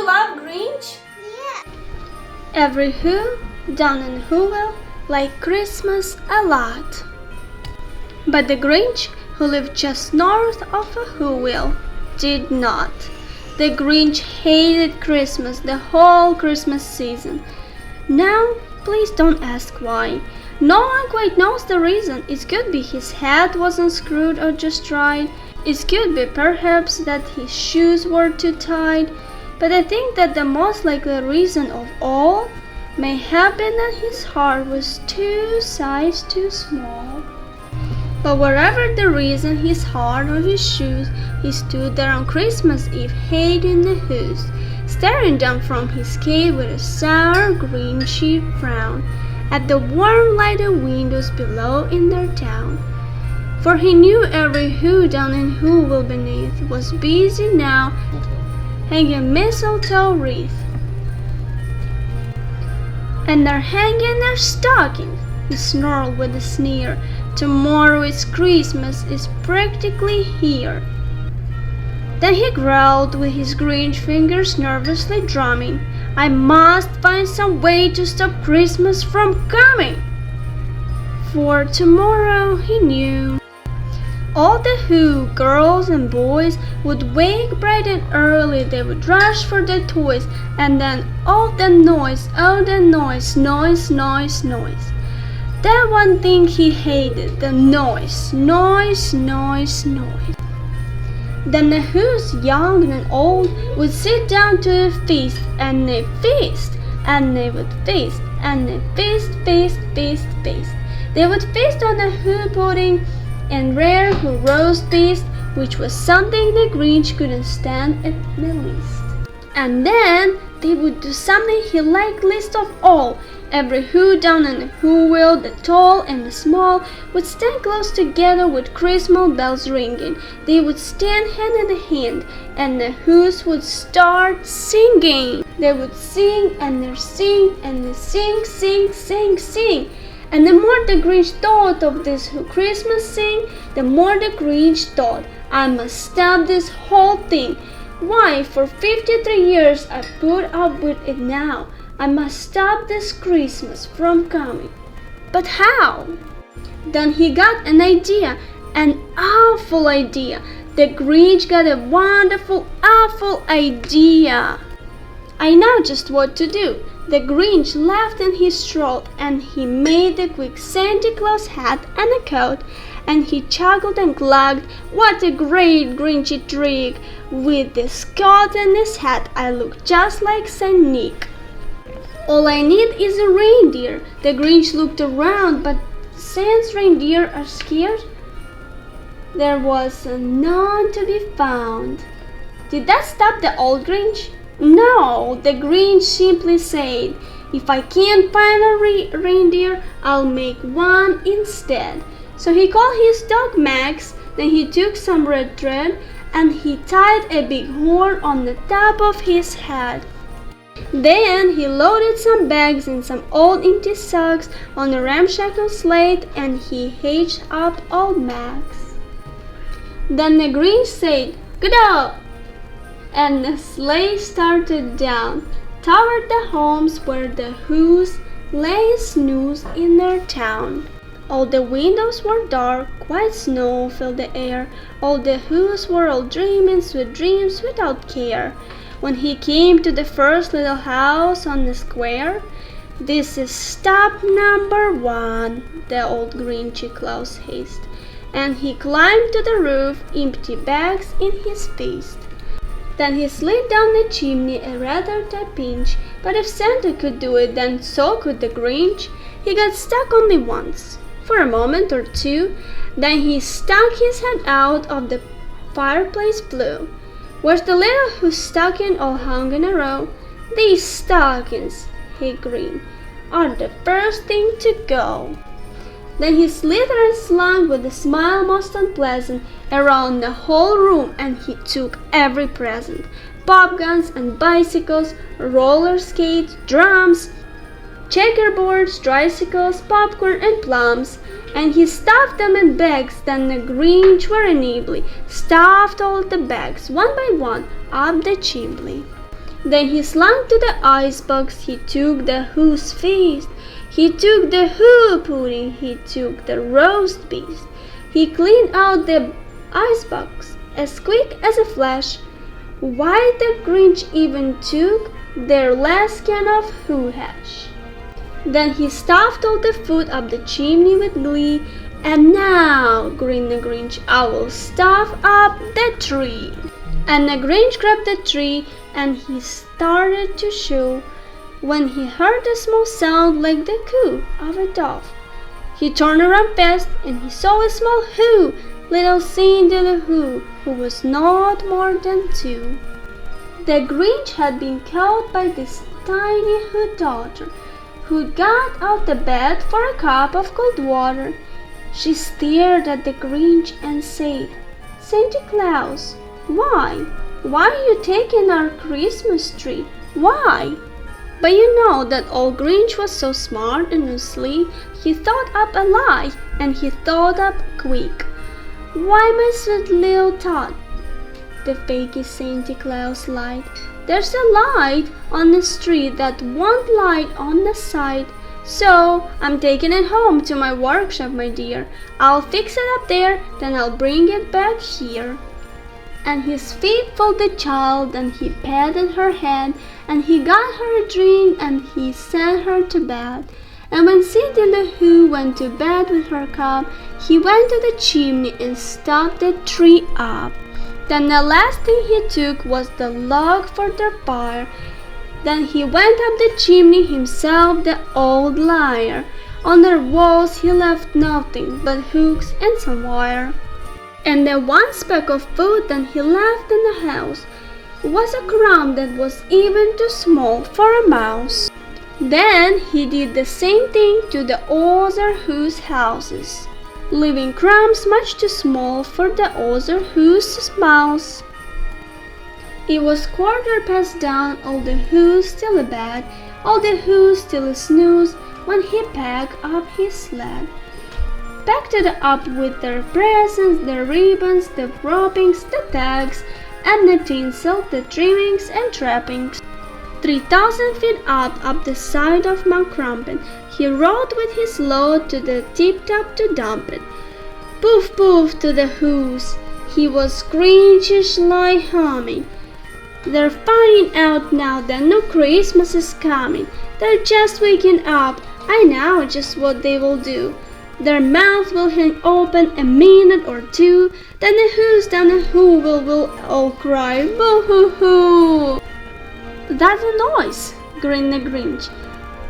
you love Grinch? Yeah. Every who down in Whoville liked Christmas a lot. But the Grinch, who lived just north of Whoville, did not. The Grinch hated Christmas the whole Christmas season. Now, please don't ask why. No one quite knows the reason. It could be his hat wasn't screwed or just right. It could be perhaps that his shoes were too tight. But I think that the most likely reason of all may have been that his heart was two sizes too small. But whatever the reason, his heart or his shoes, he stood there on Christmas Eve hating the Who's, staring down from his cave with a sour, grinchy frown at the warm lighted windows below in their town. For he knew every Who down in Whoville beneath was busy now hanging a mistletoe wreath. And they're hanging their stockings, he snarled with a sneer. Tomorrow is Christmas, is practically here. Then he growled with his Grinch fingers nervously drumming, I must find some way to stop Christmas from coming. For tomorrow, he knew, all the Who, girls and boys, would wake bright and early. They would rush for their toys, and then all the noise, noise, noise, noise. That one thing he hated, the noise, noise, noise, noise. Then the Who's, young and old, would sit down to a feast, and they feast, and they would feast, and they feast, feast, feast, feast. They would feast on the Who pudding and rare Who roast beef, which was something the Grinch couldn't stand at the least. And then they would do something he liked least of all. Every Who down in Whoville, the tall and the small, would stand close together with Christmas bells ringing. They would stand hand in hand, and the Who's would start singing. They would sing, and they sing, and they sing, sing, sing, sing. And the more the Grinch thought of this Christmas sing, the more the Grinch thought, I must stop this whole thing. Why, for 53 years I put up with it now. I must stop this Christmas from coming. But how? Then he got an idea, an awful idea. The Grinch got a wonderful, awful idea. I know just what to do. The Grinch laughed in his throat, and he made a quick Santa Claus hat and a coat, and he chuckled and clucked, what a great Grinchy trick! With this coat and this hat I look just like Saint Nick. All I need is a reindeer. The Grinch looked around, but since reindeer are scarce, there was none to be found. Did that stop the old Grinch? No, the Grinch simply said, if I can't find a reindeer, I'll make one instead. So he called his dog Max, then he took some red thread and he tied a big horn on the top of his head. Then he loaded some bags and some old empty sacks on a ramshackle sled and he hitched up old Max. Then the Grinch said, "Get up!" and the sleigh started down toward the homes where the Who's lay snooze in their town. All the windows were dark, white snow filled the air. All the Who's were all dreaming sweet dreams without care. When he came to the first little house on the square, "This is stop number 1, the old Grinchy Claus hissed, and he climbed to the roof, empty bags in his fist. Then he slid down the chimney a rather tight pinch, but if Santa could do it, then so could the Grinch. He got stuck only once, for a moment or two, then he stuck his head out of the fireplace flue. Where's the little Who's stocking all hung in a row? These stockings, he grinned, are the first thing to go. Then he slithered and slunk with a smile most unpleasant around the whole room, and he took every present, pop guns and bicycles, roller skates, drums, checkerboards, tricycles, popcorn and plums, and he stuffed them in bags. Then the Grinch very nimbly stuffed all the bags, one by one, up the chimney. Then he slunk to the icebox, he took the Who's feast, he took the Who pudding, he took the roast beef. He cleaned out the icebox as quick as a flash. Why, the Grinch even took their last can of Who hash. Then he stuffed all the food up the chimney with glee. And now, grinned the Grinch, I will stuff up the tree. And the Grinch grabbed the tree and he started to shoo when he heard a small sound like the coo of a dove. He turned around fast and he saw a small Who, little Cindy Lou who was not more than 2. The Grinch had been caught by this tiny Who daughter, who got out the bed for a cup of cold water. She stared at the Grinch and said, "Santa Claus, why are you taking our Christmas tree? Why?" But you know that old Grinch was so smart and asleep, he thought up a lie, and he thought up quick. "Why, my sweet little tot," the fakey Santa Claus lied, "there's a light on the street that won't light on the side. So I'm taking it home to my workshop, my dear. I'll fix it up there, then I'll bring it back here." And his faithful the child, and he patted her head, and he got her a drink, and he sent her to bed. And when Cindy Lou Who went to bed with her cup, he went to the chimney and stuffed the tree up. Then the last thing he took was the log for their fire. Then he went up the chimney himself, the old liar. On their walls he left nothing but hooks and some wire. And the one speck of food that he left in the house was a crumb that was even too small for a mouse. Then he did the same thing to the other Who's houses, leaving crumbs much too small for the other Who's mouse. It was 1/4 down, all the Who's still abed, all the Who's still a snooze, when he packed up his sled. Packed it up with their presents, the ribbons, the wrappings, the tags, and the tinsel, the trimmings and trappings. 3,000 feet up the side of Mount Crumpet, he rode with his load to the tip-top to dump it. Poof, poof to the Who's, he was Grinchishly humming. They're finding out now that no Christmas is coming. They're just waking up. I know just what they will do. Their mouths will hang open a minute or two. Then the Who's down the Who will all cry, "Boo-hoo-hoo!" "That's a noise," grinned the Grinch.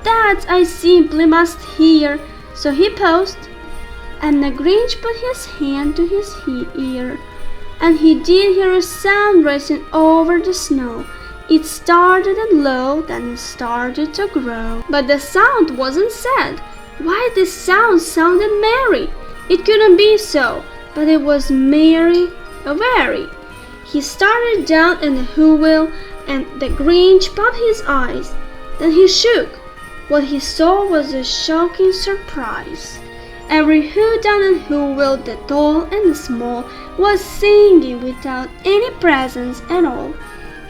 "That I simply must hear." So he paused, and the Grinch put his hand to his ear. And he did hear a sound racing over the snow. It started at low, then it started to grow. But the sound wasn't sad. Why, this sound sounded merry. It couldn't be so, but it was merry, very. He started down in the wheel, and the Grinch popped his eyes. Then he shook. What he saw was a shocking surprise. Every Who down in Whoville, the tall and the small, was singing without any presents at all.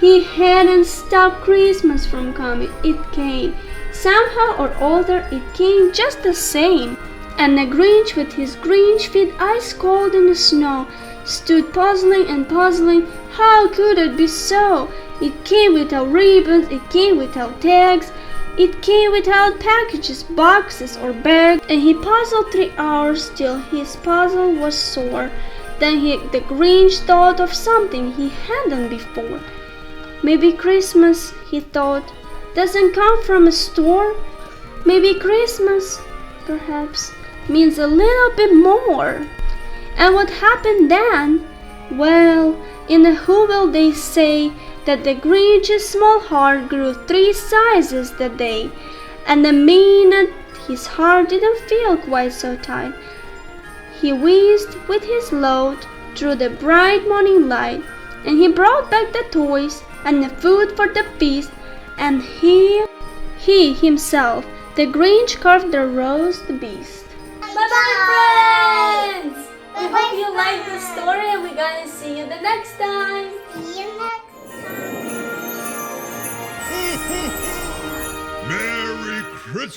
He hadn't stopped Christmas from coming. It came. Somehow or other, it came just the same. And the Grinch, with his Grinch feet ice cold in the snow, stood puzzling and puzzling. How could it be so? It came without ribbons, it came without tags, it came without packages, boxes, or bags, and he puzzled 3 hours till his puzzle was sore. Then the Grinch thought of something he hadn't before. Maybe Christmas, he thought, doesn't come from a store. Maybe Christmas, perhaps, means a little bit more. And what happened then? Well, in the Whoville they say that the Grinch's small heart grew 3 sizes that day, and the minute his heart didn't feel quite so tight, he whizzed with his load through the bright morning light, and he brought back the toys and the food for the feast, and he himself, the Grinch, carved the roast beast. Bye-bye, friends! I hope you liked the story, and we're gonna see you the next time. See you next time. Merry Christmas.